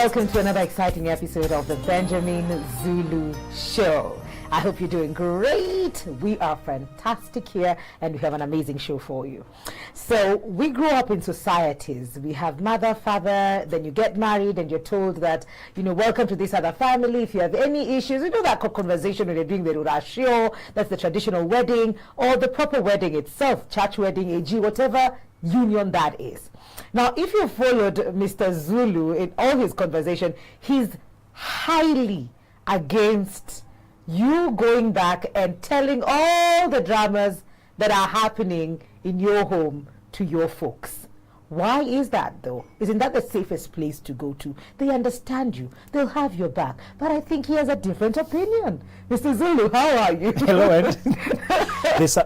welcome to another exciting episode of the Benjamin Zulu Show. I hope you're doing great. We are fantastic here and we have an amazing show for you. So we grow up in societies. We have mother, father, then you get married and you're told that, welcome to this other family. If you have any issues, that conversation when you're doing the rurashio, that's the traditional wedding, or the proper wedding itself, church wedding, AG, whatever union that is. Now, if you followed Mr. Zulu in all his conversation, he's highly against you going back and telling all the dramas that are happening in your home to your folks. Why is that, though? Isn't that the safest place to go to? They understand you. They'll have your back. But I think he has a different opinion. Mr. Zulu, how are you? Hello, Ed.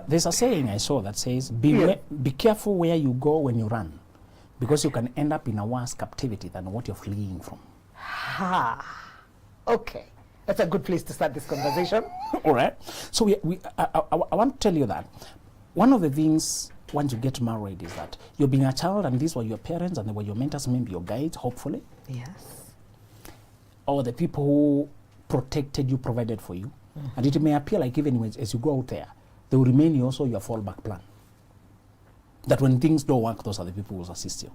There's a saying I saw that says, be careful where you go when you run, because you can end up in a worse captivity than what you're fleeing from. Okay. That's a good place to start this conversation. All right. So I want to tell you that one of the things once you get married is that you're being a child and these were your parents and they were your mentors, maybe your guides, hopefully. Yes. Or the people who protected you, provided for you. Mm-hmm. And it may appear like even as you go out there, they will remain also your fallback plan. That when things don't work, those are the people who will assist you.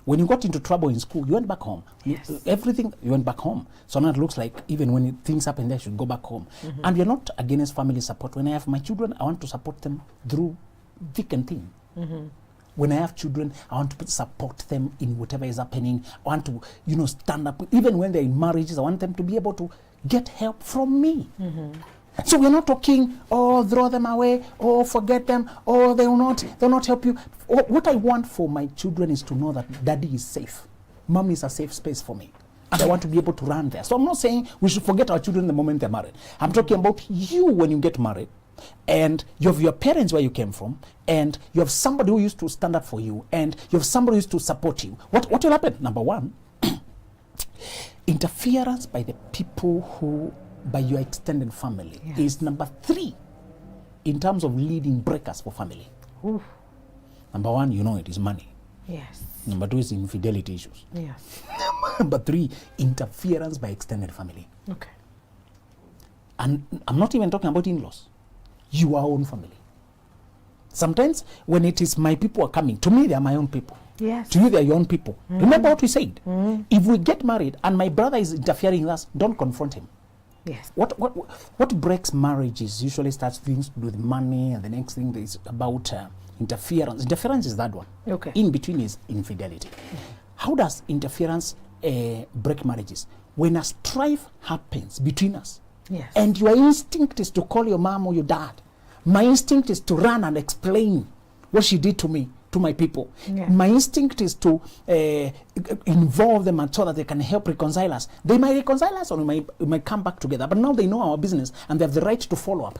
When you got into trouble in school, you went back home. Yes. Everything, you went back home. So now it looks like even when things happen there, you should go back home. Mm-hmm. And you're not against family support. When I have my children, I want to support them through thick and thin. Mm-hmm. When I have children, I want to support them in whatever is happening. I want to, stand up. Even when they're in marriages, I want them to be able to get help from me. Mm-hmm. So we're not talking, throw them away, forget them, they'll not help you. What I want for my children is to know that daddy is safe. Mom is a safe space for me. And I want to be able to run there. So I'm not saying we should forget our children the moment they're married. I'm talking about you when you get married. And you have your parents where you came from. And you have somebody who used to stand up for you. And you have somebody who used to support you. What will happen? Number one, interference by the people who... by your extended family. Yes. Is number 3 in terms of leading breakers for family. Oof. Number 1, it is money. Yes. Number 2 is infidelity issues. Yes. Number 3, interference by extended family. Okay. And I'm not even talking about in-laws. Your own family. Sometimes when it is my people are coming, to me they are my own people. Yes. To you they are your own people. Mm-hmm. Remember what we said? Mm-hmm. If we get married and my brother is interfering with us, don't confront him. Yes. What breaks marriages usually starts things to do with money, and the next thing is about interference. Interference is that one. Okay. In between is infidelity. Mm-hmm. How does interference break marriages? When a strife happens between us, yes, and your instinct is to call your mom or your dad. My instinct is to run and explain what she did to me, to my people. Yeah. My instinct is to involve them and so that they can help reconcile us. They might reconcile us or we might come back together. But now they know our business and they have the right to follow up.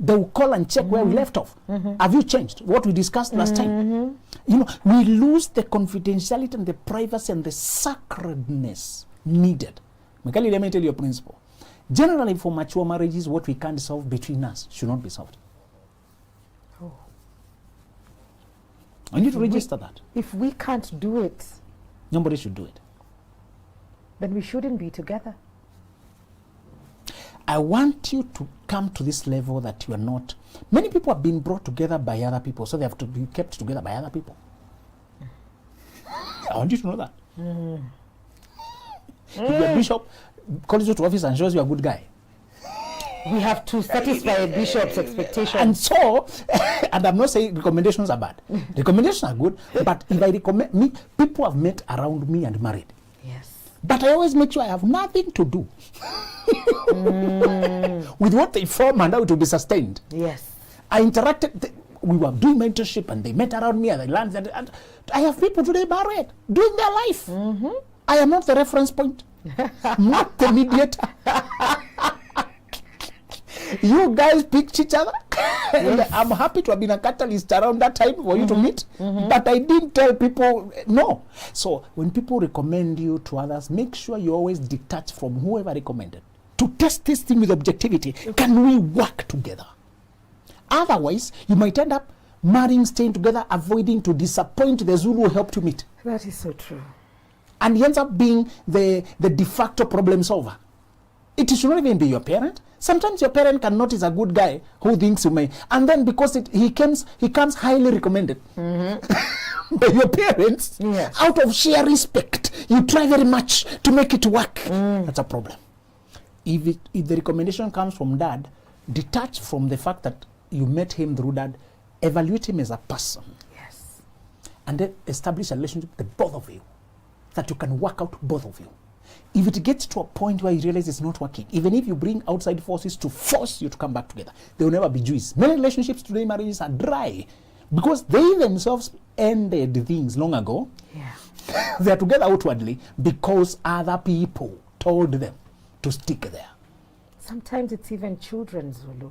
They will call and check where we left off. Mm-hmm. Have you changed? What we discussed last time. We lose the confidentiality and the privacy and the sacredness needed. Mikali, let me tell you a principle. Generally, for mature marriages, what we can't solve between us should not be solved. I need to register that. If we can't do it, nobody should do it. Then we shouldn't be together. I want you to come to this level that you are not. Many people have been brought together by other people, so they have to be kept together by other people. I want you to know that. If your bishop calls you to office and shows you a good guy, we have to satisfy a bishop's expectations. And so, and I'm not saying recommendations are bad. Recommendations are good, but if I recommend me, people have met around me and married. Yes. But I always make sure I have nothing to do with what they form and how it will be sustained. Yes. I interacted, we were doing mentorship and they met around me and they learned that. And I have people today married, doing their life. Mm-hmm. I am not the reference point, not the mediator. You guys picked each other. Yes. I'm happy to have been a catalyst around that time for you to meet. Mm-hmm. But I didn't tell people, no. So when people recommend you to others, make sure you always detach from whoever recommended. To test this thing with objectivity, can we work together? Otherwise, you might end up marrying, staying together, avoiding to disappoint the Zulu who helped you meet. That is so true. And he ends up being the de facto problem solver. It should not even be your parent. Sometimes your parent can notice a good guy who thinks you may, and then because he comes highly recommended by your parents, out of sheer respect, you try very much to make it work. That's a problem. If the recommendation comes from dad, detach from the fact that you met him through dad, evaluate him as a person. Yes. And then establish a relationship with the both of you, that you can work out both of you. If it gets to a point where you realize it's not working, even if you bring outside forces to force you to come back together, they will never be juice. Many relationships today, marriages are dry because they themselves ended things long ago. Yeah. They are together outwardly because other people told them to stick there. Sometimes it's even children, Zulu.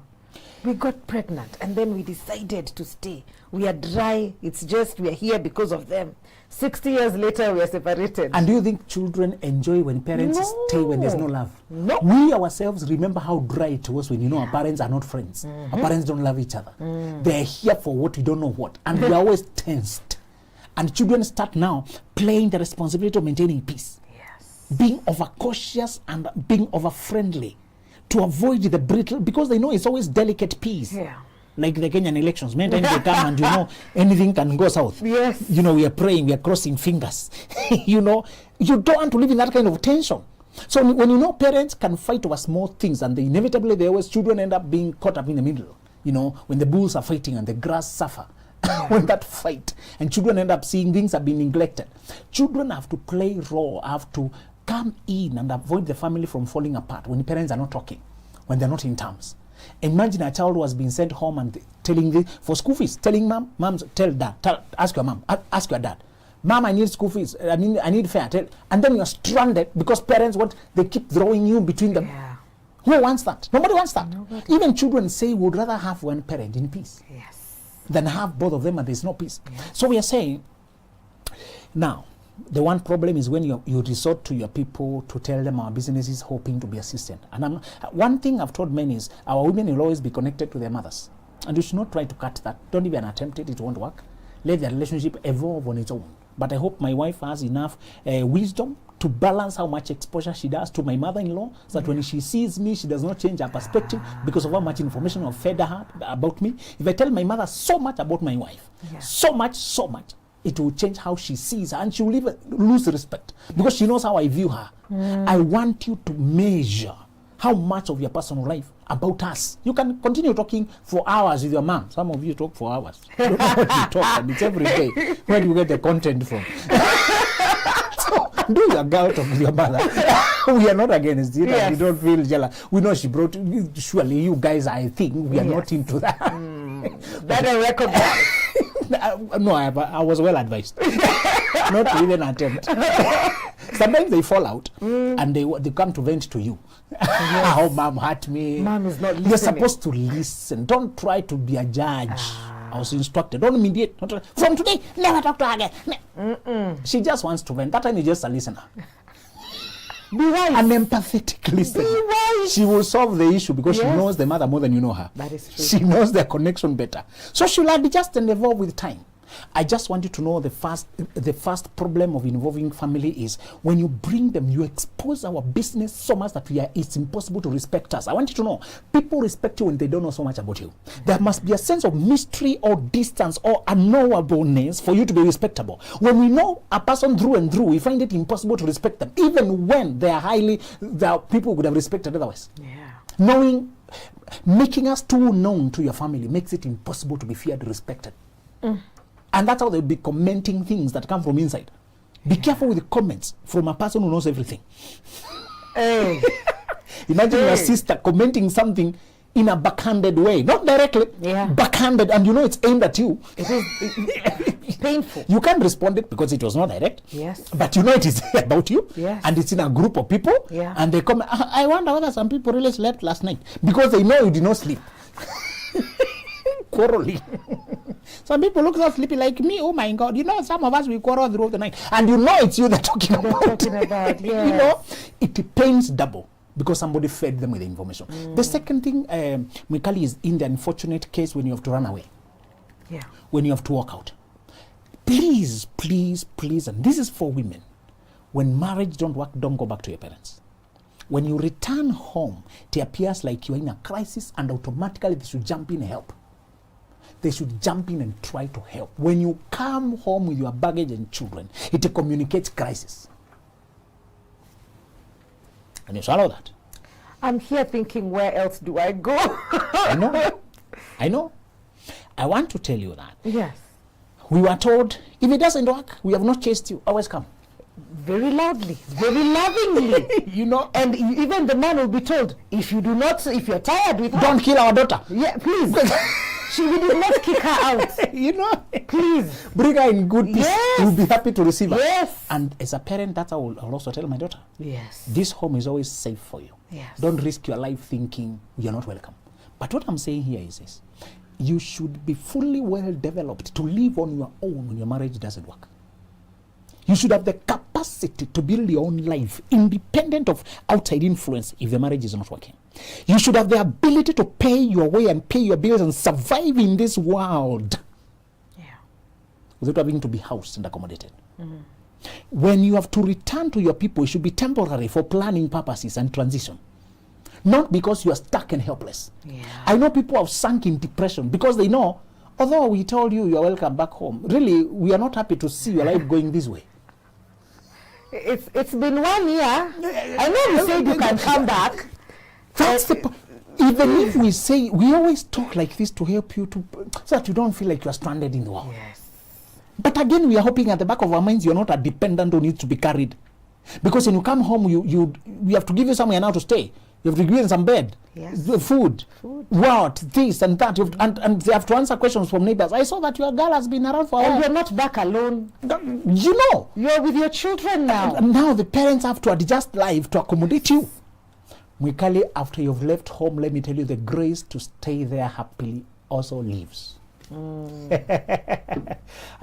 We got pregnant and then we decided to stay. We are dry. It's just we are here because of them. 60 years later, we are separated. And do you think children enjoy when parents stay when there's no love? No. We ourselves remember how dry it was when, our parents are not friends. Our parents don't love each other. They're here for what we don't know what. And we're always tensed. And children start now playing the responsibility of maintaining peace. Yes. Being overcautious and being over-friendly to avoid the brittle, because they know it's always delicate peace. Yeah. Like the Kenyan elections, many times they come and anything can go south. Yes. We are praying, we are crossing fingers. You don't want to live in that kind of tension. So when parents can fight over small things, and inevitably children end up being caught up in the middle. When the bulls are fighting and the grass suffer. When that fight, and children end up seeing things have been neglected. Children have to play raw, have to come in and avoid the family from falling apart when the parents are not talking, when they're not in terms. Imagine a child who has been sent home and telling for school fees, telling mom, tell dad, ask your mom, ask your dad, mom, I need school fees, I need fare, and then you're stranded because parents they keep throwing you between them. Yeah. Who wants that? Nobody wants that. Nobody. Even children say would rather have one parent in peace than have both of them and there's no peace. Yes. So we are saying, now, the one problem is when you resort to your people to tell them our business is hoping to be assisted. And one thing I've told men is our women will always be connected to their mothers. And you should not try to cut that. Don't even attempt it. It won't work. Let their relationship evolve on its own. But I hope my wife has enough wisdom to balance how much exposure she does to my mother-in-law, so that when she sees me, she does not change her perspective because of how much information I've fed her about me. If I tell my mother so much about my wife, so much, it will change how she sees her, and she will even lose respect because she knows how I view her. I want you to measure how much of your personal life about us. You can continue talking for hours with your mom. Some of you talk for hours. I don't know what you talk, and it's every day. Where do you get the content from? So do your gout of your mother. We are not against it. And we don't feel jealous. We know she brought. Surely you guys, I think we are not into that. That I recognize. No, I was well advised. Not to even attempt. Sometimes they fall out and they come to vent to you. How mom hurt me. Mom is not listening. You're supposed to listen. Don't try to be a judge. I was instructed. Don't mediate. From today, never talk to her again. She just wants to vent. That time you're just a listener. Be wise. An empathetic listener. Be wise. She will solve the issue because she knows the mother more than you know her. That is true. She knows their connection better. So she'll adjust and evolve with time. I just want you to know the first problem of involving family is when you bring them, you expose our business so much that it's impossible to respect us. I want you to know, people respect you when they don't know so much about you. There must be a sense of mystery or distance or unknowableness for you to be respectable. When we know a person through and through, we find it impossible to respect them, even when they are people who would have respected otherwise. Making us too known to your family makes it impossible to be feared and respected. And that's how they'll be commenting things that come from inside. Be careful with the comments from a person who knows everything. Imagine your sister commenting something in a backhanded way. Not directly, backhanded, and it's aimed at you. It is painful. You can't respond it because it was not direct. Yes. But it is about you. Yes. And it's in a group of people. Yeah. And they come, I wonder whether some people really slept last night. Because they know you did not sleep. Quarreling. Some people look so sleepy like me. Oh my God! Some of us we quarrel throughout the night, and it's you they're talking about. Yes. It pains double because somebody fed them with the information. The second thing, Mikali, is in the unfortunate case when you have to run away. Yeah. When you have to walk out. Please, please, please, and this is for women. When marriage don't work, don't go back to your parents. When you return home, it appears like you're in a crisis, and automatically they should jump in and help. They should jump in and try to help. When you come home with your baggage and children, it communicates crisis. And you swallow that. I'm here thinking, where else do I go? I know. I want to tell you that. Yes. We were told, if it doesn't work, we have not chased you, always come. Very loudly, very lovingly. You know, and even the man will be told, if you're tired with her, don't kill our daughter. Yeah, please. We did not kick her out. You know, please bring her in good peace. Yes. We'll be happy to receive her. Yes. And as a parent, that's how I'll also tell my daughter. Yes. This home is always safe for you. Yes. Don't risk your life thinking you're not welcome. But what I'm saying here is this: you should be fully well developed to live on your own when your marriage doesn't work. You should have the capacity to build your own life independent of outside influence if the marriage is not working. You should have the ability to pay your way and pay your bills and survive in this world without having to be housed and accommodated. Mm-hmm. When you have to return to your people, it should be temporary for planning purposes and transition. Not because you are stuck and helpless. Yeah. I know people have sunk in depression because they know, although we told you are welcome back home, really, we are not happy to see your life going this way. It's been 1 year. I know you said you can come back. That's even if we say, we always talk like this to help you, so that you don't feel like you are stranded in the world. Yes. But again, we are hoping at the back of our minds, you're not a dependent who needs to be carried. Because when you come home, we have to give you somewhere now to stay. You have to give them some bed, food, what, this and that. And they have to answer questions from neighbors. I saw that your girl has been around for a while. And you're not back alone. You know. You're with your children now. And now the parents have to adjust life to accommodate you. Mwikali, after you've left home, let me tell you, the grace to stay there happily also leaves. I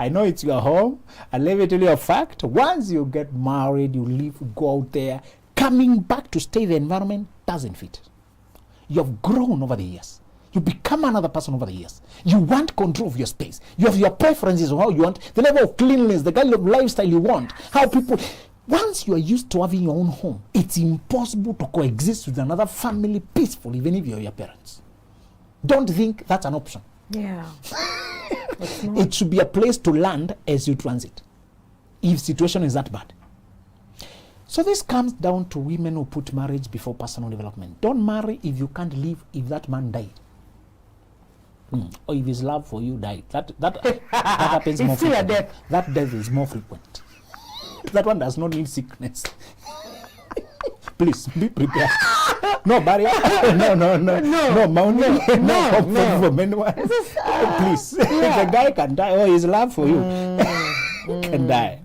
know it's your home, and let me tell you a fact. Once you get married, you leave, go out there, coming back to stay the environment doesn't fit. You have grown over the years. You become another person over the years. You want control of your space. You have your preferences of how you want, the level of cleanliness, the kind of lifestyle you want, how people... Once you are used to having your own home, it's impossible to coexist with another family peacefully, even if you're your parents. Don't think that's an option. Yeah. It should be a place to land as you transit, if situation is that bad. So this comes down to women who put marriage before personal development. Don't marry if you can't live if that man died. Or if his love for you died. That happens more frequently. That death is more frequent. That one does not need sickness. Please be prepared. No barrier. No mountain. No comfort from anyone. Please. The guy can die. Oh, his love for you can die.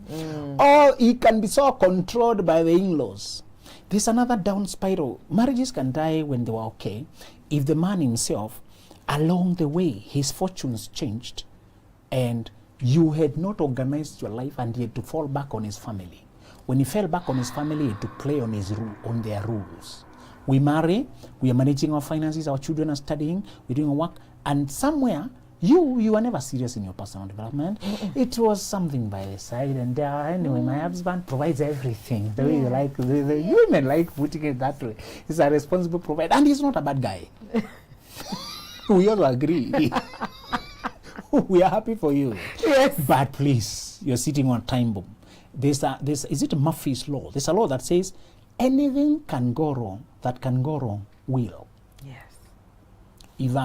Or he can be so controlled by the in-laws. There's another down spiral. Marriages can die when they were okay if the man himself, along the way, his fortunes changed and you had not organized your life and he had to fall back on his family. When he fell back on his family, he had to play on their rules. We marry, we are managing our finances, our children are studying, we're doing our work, and somewhere, you were never serious in your personal development. It was something by the side, and anyway, my husband provides everything. The way you like, the women like putting it that way. He's a responsible provider, and he's not a bad guy. We all agree. We are happy for you. Yes. But please, you're sitting on a time bomb. Is it Murphy's Law? There's a law that says anything can go wrong that can go wrong will. Yes. If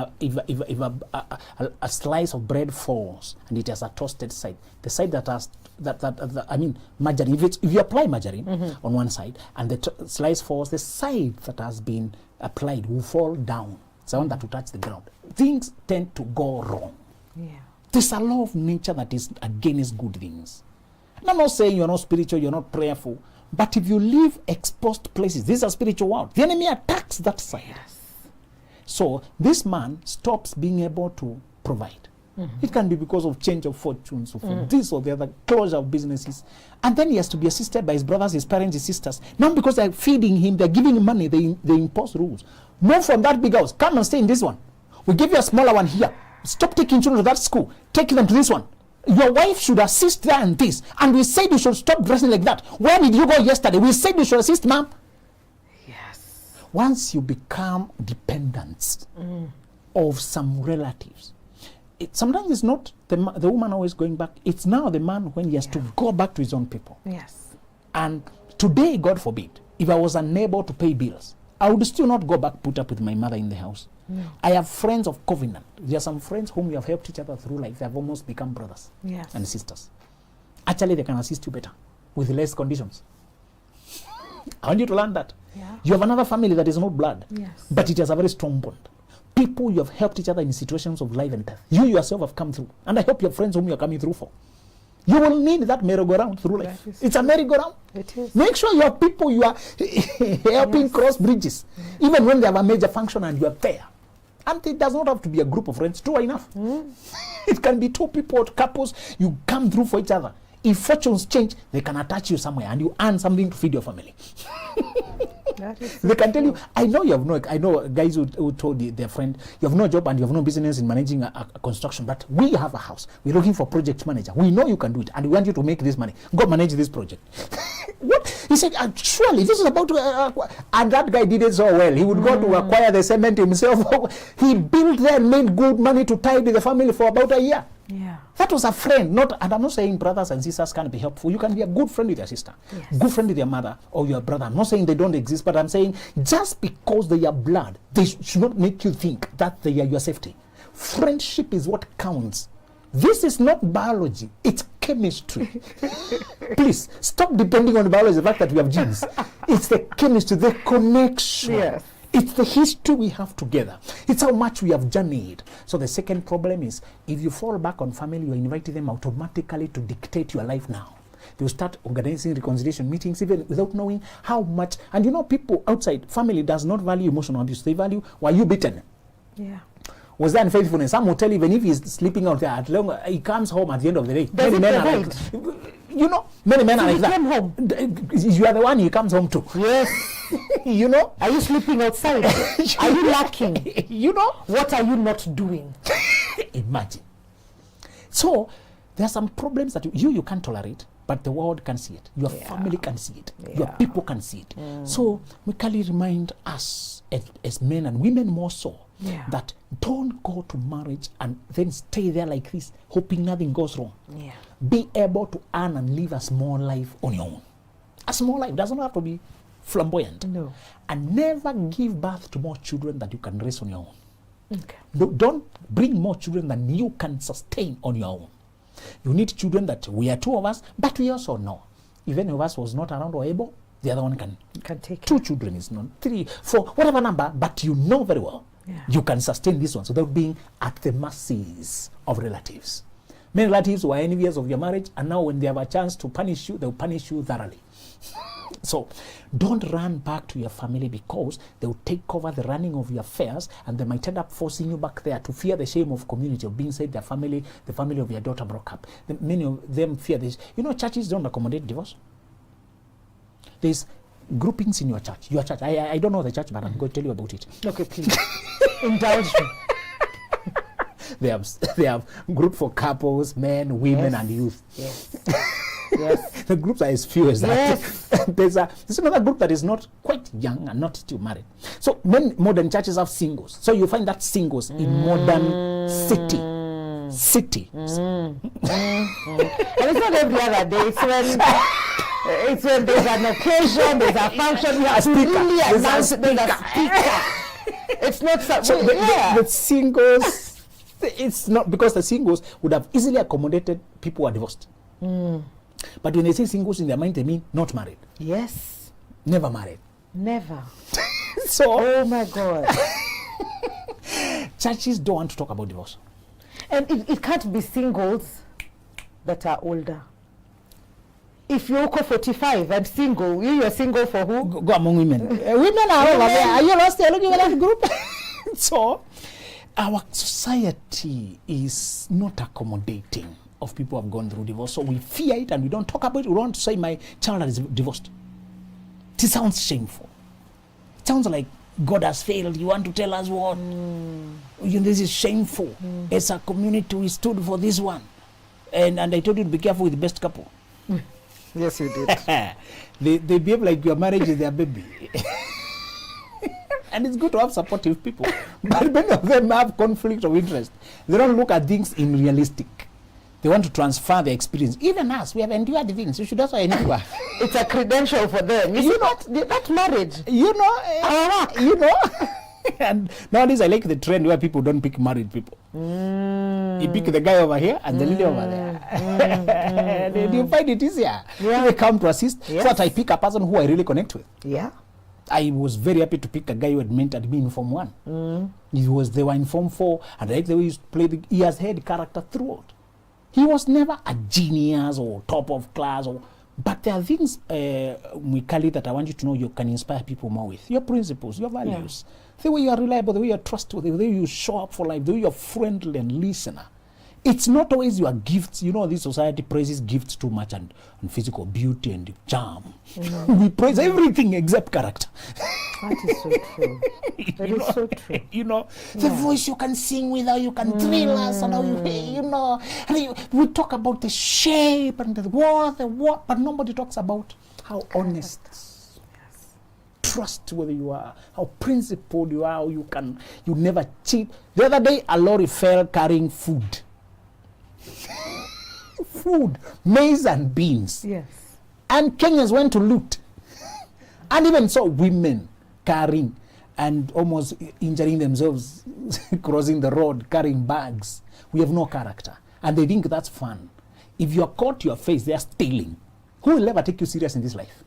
a slice of bread falls and it has a toasted side, the side that has margarine. If you apply margarine on one side and the slice falls, the side that has been applied will fall down. It's the one that will touch the ground. Things tend to go wrong. Yeah. There's a law of nature that is against good things. And I'm not saying you're not spiritual, you're not prayerful, but if you live exposed places, this is a spiritual world. The enemy attacks that side. Yes. So this man stops being able to provide. It can be because of change of fortunes, or for this or the other, closure of businesses. And then he has to be assisted by his brothers, his parents, his sisters. Not because they're feeding him, they're giving him money, they impose rules. Move from that big house, come and stay in this one. We give you a smaller one here. Stop taking children to that school. Take them to this one. Your wife should assist there and this. And we said you should stop dressing like that. Where did you go yesterday? We said you should assist, ma'am. Yes. Once you become dependents of some relatives, sometimes it's not the woman always going back. It's now the man when he has to go back to his own people. Yes. And today, God forbid, if I was unable to pay bills, I would still not go back, put up with my mother in the house. No. I have friends of covenant. There are some friends whom we have helped each other through life. They have almost become brothers and sisters. Actually, they can assist you better with less conditions. I want you to learn that. Yeah. You have another family that is not blood, but it has a very strong bond. People you have helped each other in situations of life and death. You yourself have come through. And I hope your friends whom you are coming through for. You will need that merry-go-round through life. It's a merry-go-round. It is. Make sure you have people you are helping cross bridges, even when they have a major function and you are there. And it does not have to be a group of friends. Two are enough. It can be two people, couples. You come through for each other. If fortunes change, they can attach you somewhere and you earn something to feed your family. They can tell you, I know guys who told their friend, you have no job and you have no business in managing a construction, but we have a house. We're looking for project manager. We know you can do it and we want you to make this money. Go manage this project. What? He said, surely this is about to, and that guy did it so well. He would go to acquire the cement himself. He built there and made good money to tide the family for about a year. Yeah. That was a friend, and I'm not saying brothers and sisters can't be helpful. You can be a good friend with your sister, good friend with your mother or your brother. I'm not saying they don't exist, but I'm saying just because they are blood, they should not make you think that they are your safety. Friendship is what counts. This is not biology, it's chemistry. Please, stop depending on biology, the fact that we have genes. It's the chemistry, the connection. Yes. It's the history we have together. It's how much we have journeyed. So the second problem is, if you fall back on family, you're inviting them automatically to dictate your life now. They will start organizing reconciliation meetings even without knowing how much. And you know, people outside, family does not value emotional abuse. They value, were you beaten? Yeah. Was there unfaithfulness? Some will tell you, even if he's sleeping out there, at long, he comes home at the end of the day. Many men are like, you know, many men are like that. Came home. You are the one he comes home to. Yes. You know? Are you sleeping outside? Are you lacking? You know? What are you not doing? Imagine. So, there are some problems that you can't tolerate, but the world can see it. Your family can see it. Your people can see it. So, we can remind us as men and women more so, that don't go to marriage and then stay there like this, hoping nothing goes wrong. Be able to earn and live a small life on your own. A small life doesn't have to be flamboyant. No. And never give birth to more children that you can raise on your own. Okay. No, don't bring more children than you can sustain on your own. You need children that we are two of us, but we also know if any of us was not around or able, the other one can take two children is not 3, 4, whatever number, but you know very well you can sustain this one without being at the mercies of relatives. Many relatives were envious of your marriage, and now when they have a chance to punish you, they'll punish you thoroughly. So don't run back to your family, because they will take over the running of your affairs, and they might end up forcing you back there to fear the shame of community of being said their family, the family of your daughter broke up. Many of them fear this. You know, churches don't accommodate divorce. There's groupings in your church. Your church. I don't know the church, but I'm going to tell you about it. Okay, please. Indulge me. They have group for couples, men, women, and youth. Yes. Yes. The groups are as few as that. Yes. There's another group that is not quite young and not still married. So many modern churches have singles. So you find that singles in modern city. And it's not every other day. It's when there's an occasion, there's a function, we have to really announce it, there's a speaker. It's not so the singles, it's not, because the singles would have easily accommodated people who are divorced. But when they say singles in their mind, they mean not married. Yes. Never married. Never. So, oh my God. Churches don't want to talk about divorce. And it can't be singles that are older. If you're 45 and single, you're single for who? Go among women. Women are over there. Are you lost there looking at that group? So, our society is not accommodating of people who have gone through divorce. So we fear it and we don't talk about it. We don't say my child is divorced. It sounds shameful. It sounds like God has failed. You want to tell us what? This is shameful. As a community, we stood for this one. And I told you to be careful with the best couple. Yes, you did. They behave like your marriage is their baby. And it's good to have supportive people. But many of them have conflict of interest. They don't look at things in realistic. They want to transfer their experience. Even us, we have endured things. You should also endure. It's a credential for them. You know, that marriage. You know. And nowadays I like the trend where people don't pick married people. You pick the guy over here and the lady over there. Do you find it easier? Yeah. They come to assist. Yes. So that I pick a person who I really connect with. Yeah. I was very happy to pick a guy who had mentored me in Form 1. They were in Form 4, and I like the way he used to play he has had character throughout. He was never a genius or top of class, but there are things, Mikali, that I want you to know you can inspire people more with. Your principles, your values, the way you are reliable, the way you are trustworthy, the way you show up for life, the way you are friendly and listener. It's not always your gifts. You know, this society praises gifts too much and physical beauty and charm. We praise everything except character. That is so true. That is so true. You know, the voice you can sing with, how you can thrill us, and how we talk about the shape and the what, but nobody talks about how honest, trustworthy you are, how principled you are, how you never cheat. The other day, a lorry fell carrying food. Food, maize and beans. Yes. And Kenyans went to loot. And even so, women carrying and almost injuring themselves, crossing the road, carrying bags. We have no character. And they think that's fun. If you're caught your face, they are stealing. Who will ever take you serious in this life?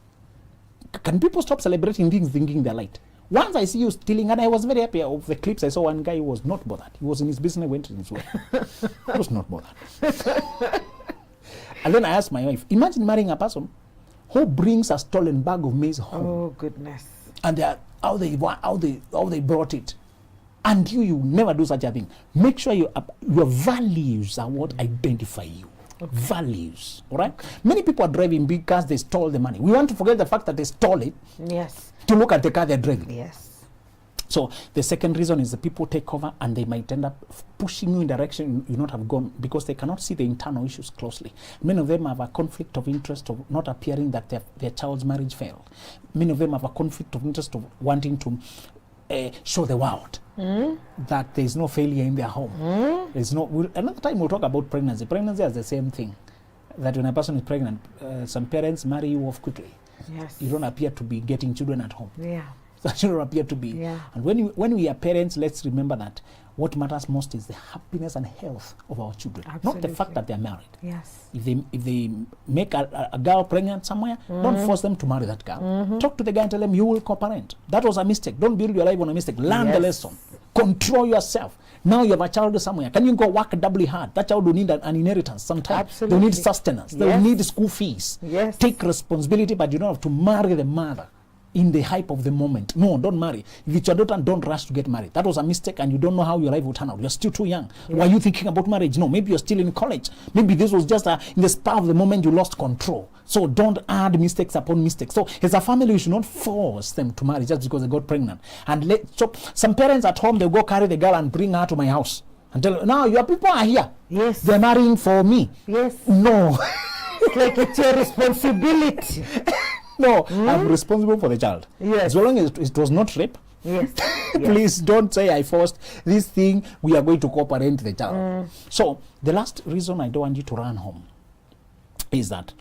Can people stop celebrating things thinking they're light? Once I see you stealing, and I was very happy of the clips. I saw one guy who was not bothered. He was in his business, went in his way. He was not bothered. And then I asked my wife, imagine marrying a person who brings a stolen bag of maize home. Oh, goodness. And how they brought it. And you never do such a thing. Make sure your values are what identify you. Okay. Values, all right? Okay. Many people are driving because they stole the money. We want to forget the fact that they stole it. Yes. To look at the car they're driving. Yes. So the second reason is the people take over and they might end up pushing you in direction you not have gone because they cannot see the internal issues closely. Many of them have a conflict of interest of not appearing that their child's marriage failed. Many of them have a conflict of interest of wanting to show the world that there is no failure in their home. There's no. Another time we'll talk about pregnancy. Pregnancy has the same thing. That when a person is pregnant, some parents marry you off quickly. Yes. You don't appear to be getting children at home. Yeah. You don't appear to be. Yeah. And when we are parents, let's remember that what matters most is the happiness and health of our children, Absolutely. not the fact that they are married. Yes. If they make a girl pregnant somewhere, don't force them to marry that girl. Talk to the guy and tell them you will co-parent. That was a mistake. Don't build your life on a mistake. Learn the lesson. Control yourself. Now you have a child somewhere. Can you go work doubly hard? That child will need an inheritance sometime. Absolutely. They need sustenance. They will need school fees. Yes. Take responsibility, but you don't have to marry the mother in the hype of the moment. No, don't marry. If it's your daughter, don't rush to get married. That was a mistake and you don't know how your life will turn out. You're still too young. Yeah. Why are you thinking about marriage? No, maybe you're still in college. Maybe this was just in the spur of the moment you lost control. So don't add mistakes upon mistakes. So as a family, you should not force them to marry just because they got pregnant. And so some parents at home, they'll go carry the girl and bring her to my house. And tell her, now your people are here. Yes. They're marrying for me. Yes. No. It's like it's your responsibility. No, I'm responsible for the child. Yes. As long as it was not rape. Yes. Please don't say I forced this thing. We are going to co-parent the child. So the last reason I don't want you to run home is that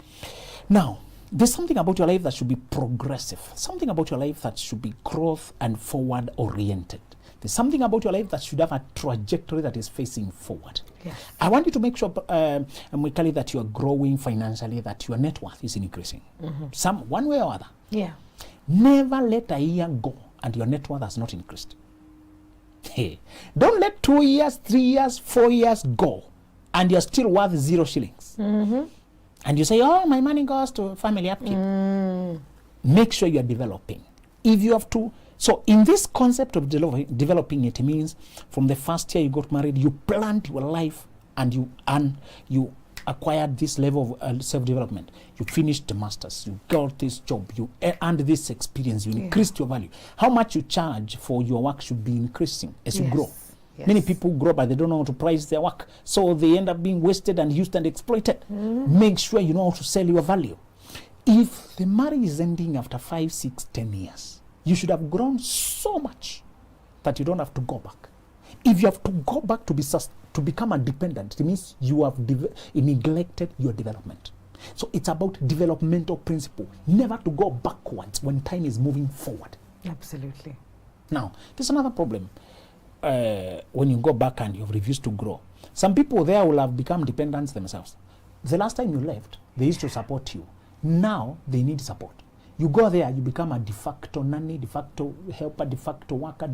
now there's something about your life that should be progressive. Something about your life that should be growth and forward oriented. There's something about your life that should have a trajectory that is facing forward. Yes. I want you to make sure, Mwikali, that you are growing financially, that your net worth is increasing. One way or other. Yeah. Never let a year go and your net worth has not increased. Hey, don't let 2 years, 3 years, 4 years go and you're still worth 0 shillings. And you say, oh, my money goes to family upkeep. Make sure you are developing. If you have to. So in this concept of developing, it means from the first year you got married, you planned your life and you acquired this level of self-development. You finished the masters, you got this job, you earned this experience, you increased your value. How much you charge for your work should be increasing as you grow. Yes. Many people grow up but they don't know how to price their work. So they end up being wasted and used and exploited. Make sure you know how to sell your value. If the marriage is ending after 5, 6, 10 years, you should have grown so much that you don't have to go back. If you have to go back to become a dependent, it means you have neglected your development. So it's about developmental principle, never to go backwards when time is moving forward. Absolutely. Now, there's another problem. When you go back and you've refused to grow, some people there will have become dependents themselves. The last time you left, they used to support you. Now they need support. You go there, you become a de facto nanny, de facto helper, de facto worker.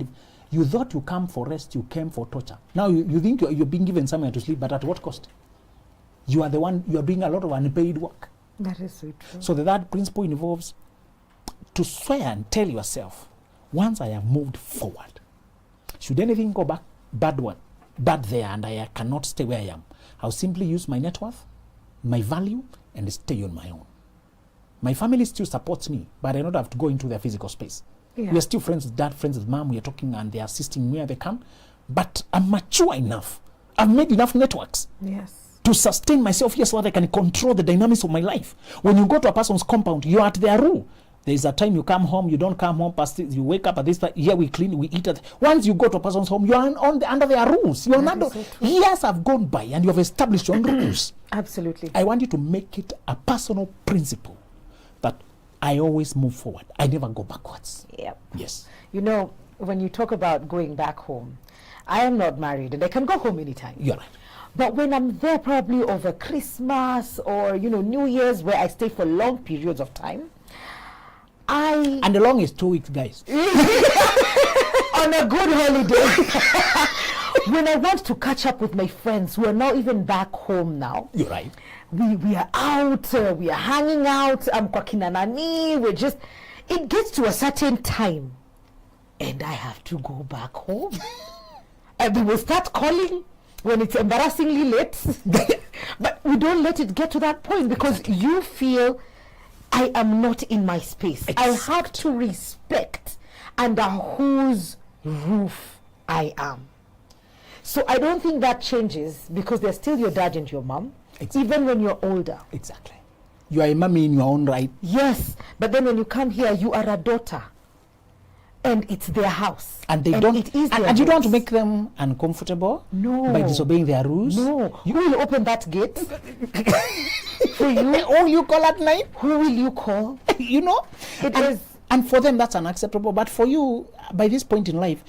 You thought you come for rest, you came for torture. Now you think you're being given somewhere to sleep, but at what cost? You are the one, you are doing a lot of unpaid work. That is so true. So the third principle involves to swear and tell yourself, once I have moved forward, should anything go back, bad there, and I cannot stay where I am, I'll simply use my net worth, my value, and stay on my own. My family still supports me, but I don't have to go into their physical space. Yeah. We are still friends with dad, friends with mom. We are talking and they are assisting where they can. But I'm mature enough. I've made enough networks to sustain myself here so that I can control the dynamics of my life. When you go to a person's compound, you're at their rule. There is a time you come home, you don't come home, you wake up at this time, here we clean, we eat. Once you go to a person's home, you are under their rules. You're not. Years have gone by and you have established your own rules. Absolutely. I want you to make it a personal principle that I always move forward. I never go backwards. Yep. Yes. You know, when you talk about going back home, I am not married and I can go home anytime. You're right. But when I'm there probably over Christmas or, New Year's where I stay for long periods of time, And the long is 2 weeks, guys. on a good holiday. When I want to catch up with my friends who are not even back home now. You're right. We are out, we are hanging out, kwa kina nani, it gets to a certain time and I have to go back home. And we will start calling when it's embarrassingly late. But we don't let it get to that point because you feel I am not in my space. I have to respect under whose roof I am. So I don't think that changes because they're still your dad and your mom. Exactly. Even when you're older. Exactly. You are a mommy in your own right. Yes, but then when you come here, you are a daughter. And it's their house. And they don't. And you don't want to make them uncomfortable? No. By disobeying their rules? No. Who will open that gate for you? Who you call at night? Who will you call? It is. And for them, that's unacceptable. But for you, by this point in life,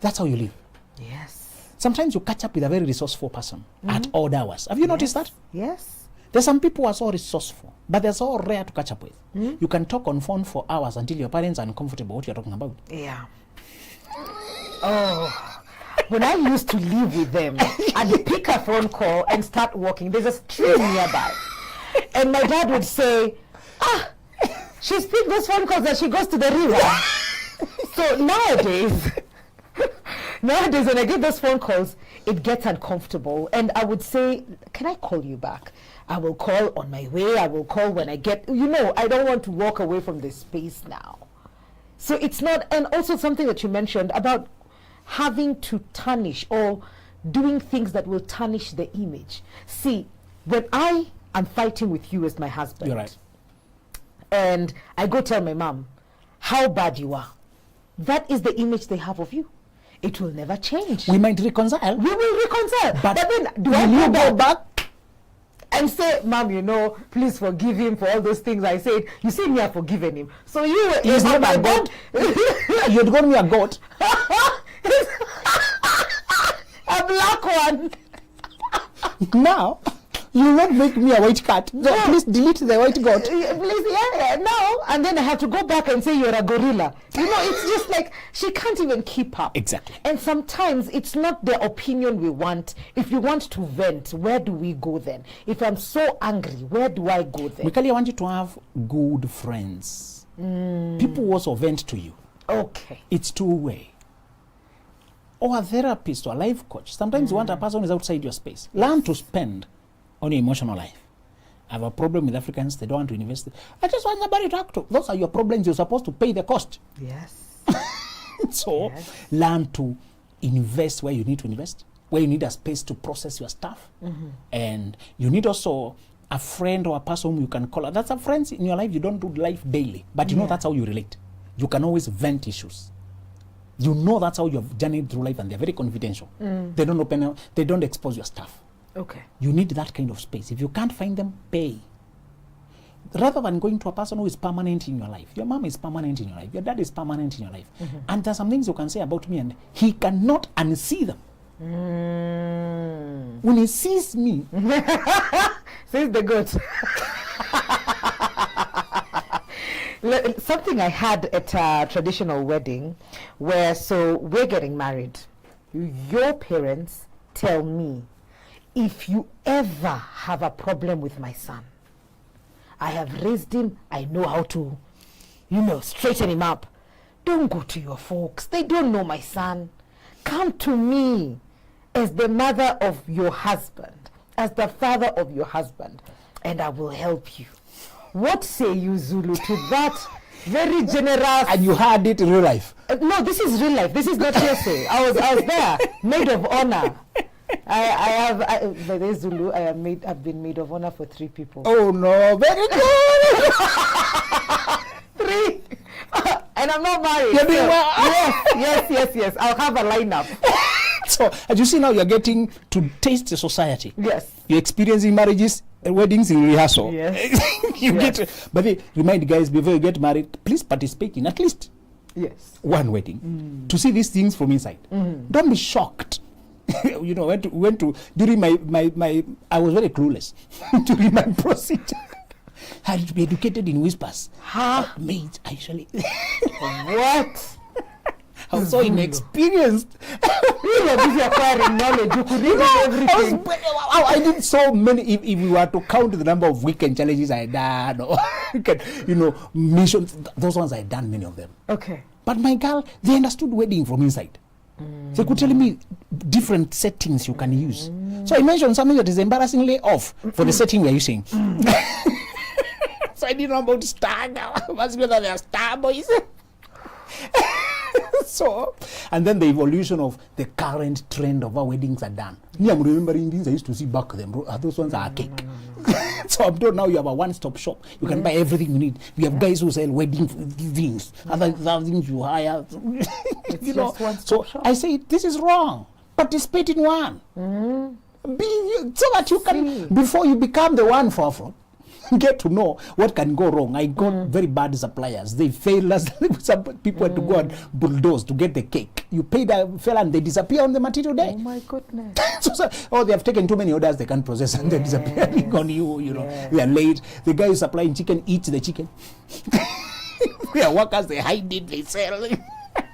that's how you live. Yes. Sometimes you catch up with a very resourceful person at odd hours. Have you noticed that? Yes. There's some people who are so resourceful, but they're so rare to catch up with. You can talk on phone for hours until your parents are uncomfortable what you're talking about. Yeah. Oh. When I used to live with them, I'd pick a phone call and start walking. There's a stream nearby. And my dad would say, she's picked those phone calls and she goes to the river. So nowadays, when I get those phone calls, it gets uncomfortable. And I would say, can I call you back? I will call on my way. I will call when I get, I don't want to walk away from this space now. So it's not, and also something that you mentioned about having to tarnish or doing things that will tarnish the image. See, when I am fighting with you as my husband, you're right, and I go tell my mom how bad you are, that is the image they have of you. It will never change. We might reconcile. We will reconcile. But then do you go back and say, Mom, please forgive him for all those things I said? You say me, I've forgiven him. So he's not a goat. You'd call me a goat. A black one. Now, you won't make me a white cat. So please delete the white goat. Please, no. And then I have to go back and say you're a gorilla. It's just like she can't even keep up. Exactly. And sometimes it's not the opinion we want. If you want to vent, where do we go then? If I'm so angry, where do I go then? Mikali, I want you to have good friends. People who also vent to you. Okay. It's two-way. Or a therapist or a life coach. Sometimes you want a person who is outside your space. Learn to spend on your emotional life. I have a problem with Africans, they don't want to invest. I just want somebody to talk to. Those are your problems, you're supposed to pay the cost. Yes. So learn to invest where you need to invest, where you need a space to process your stuff. And you need also a friend or a person whom you can call. That's a friend in your life. You don't do life daily, but you know that's how you relate. You can always vent issues. You know that's how you've journeyed through life, and they're very confidential. They don't open, they don't expose your stuff. Okay. You need that kind of space. If you can't find them, pay. Rather than going to a person who is permanent in your life. Your mom is permanent in your life. Your dad is permanent in your life. And there's some things you can say about me, and he cannot unsee them. When he sees me, says the goat. Something I had at a traditional wedding, where so we're getting married. Your parents tell me, if you ever have a problem with my son, I have raised him, I know how to, straighten him up. Don't go to your folks. They don't know my son. Come to me as the mother of your husband, as the father of your husband, and I will help you. What say you, Zulu, to that very generous... And you had it in real life? No, this is real life. This is not hearsay. I was there, maid of honor. By the Zulu, I've been maid of honor for 3 people. Oh no, very good. 3. And I'm not married. You're doing well. Yes. I'll have a lineup. So, as you see now, you're getting to taste the society. Yes. You're experiencing marriages and weddings in rehearsal. Yes. But they remind guys, before you get married, please participate in at least one wedding to see these things from inside. Don't be shocked. Went to during my I was very clueless during my procedure. I had to be educated in whispers. Maids, actually. What? I was so inexperienced. You were busy acquiring knowledge. You could read everything. I did so many. If we were to count the number of weekend challenges I done, or missions, those ones I done, many of them. Okay. But my girl, they understood wedding from inside. They could tell me different settings you can use. So I mentioned something that is embarrassingly off for the setting we are using. So I didn't know about star now. Must be that they are star boys. So, and then the evolution of the current trend of how weddings are done. Me, I'm remembering things I used to see back then, bro. Those ones are cake. So I'm told now you have a one-stop shop. You can buy everything you need. We have guys who sell wedding things, other things you hire. So shop. I say this is wrong. Participate in one. So that you can, before you become the one forefront, get to know what can go wrong. I got very bad suppliers. They fail us. Some people had to go and bulldoze to get the cake. You pay the fella and they disappear on the material day. Oh my goodness. They have taken too many orders they can't process and they're disappearing on you. They are late. The guy who's supplying chicken eats the chicken. Their workers, they hide it, they sell it.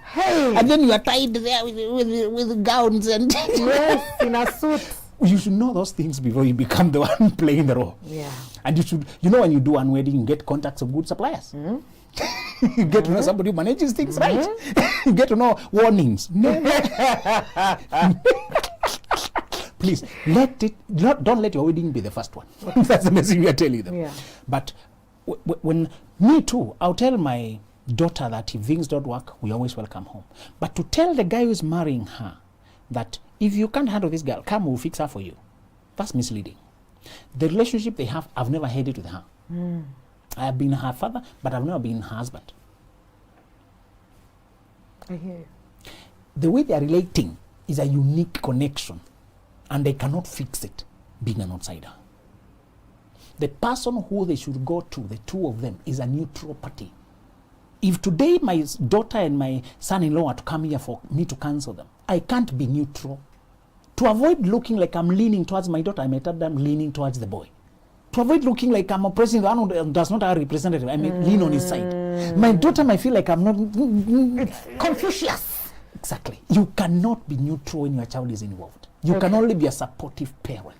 Hey. And then you are tied there with gowns and yes, in a suit. You should know those things before you become the one playing the role. Yeah. And you should, when you do one wedding, you get contacts of good suppliers. You get to know somebody who manages things right. You get to know warnings. Please, don't let your wedding be the first one. That's the message we are telling them. Yeah. But when me too, I'll tell my daughter that if things don't work, we always welcome home. But to tell the guy who's marrying her that if you can't handle this girl, come, we'll fix her for you. That's misleading. The relationship they have, I've never had it with her. I have been her father, but I've never been her husband. I hear you. The way they are relating is a unique connection, and they cannot fix it being an outsider. The person who they should go to, the two of them, is a neutral party. If today my daughter and my son-in-law are to come here for me to counsel them, I can't be neutral. To avoid looking like I'm leaning towards my daughter, I may tell them leaning towards the boy. To avoid looking like I'm oppressing the one who does not have a representative, I may lean on his side. My daughter might feel like I'm not... Confucius. Exactly. You cannot be neutral when your child is involved. You can only be a supportive parent.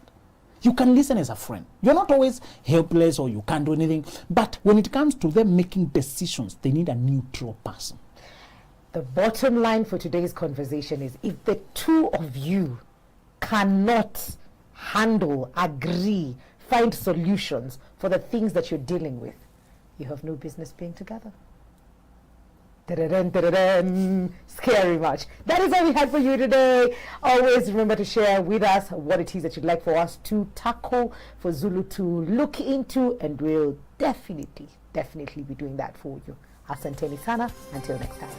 You can listen as a friend. You're not always helpless or you can't do anything. But when it comes to them making decisions, they need a neutral person. The bottom line for today's conversation is if the two of you cannot handle, agree, find solutions for the things that you're dealing with, you have no business being together. Scary much. That is all we had for you today. Always remember to share with us what it is that you'd like for us to tackle, for Zulu to look into, and we'll definitely be doing that for you. Asanteni sana. Until next time.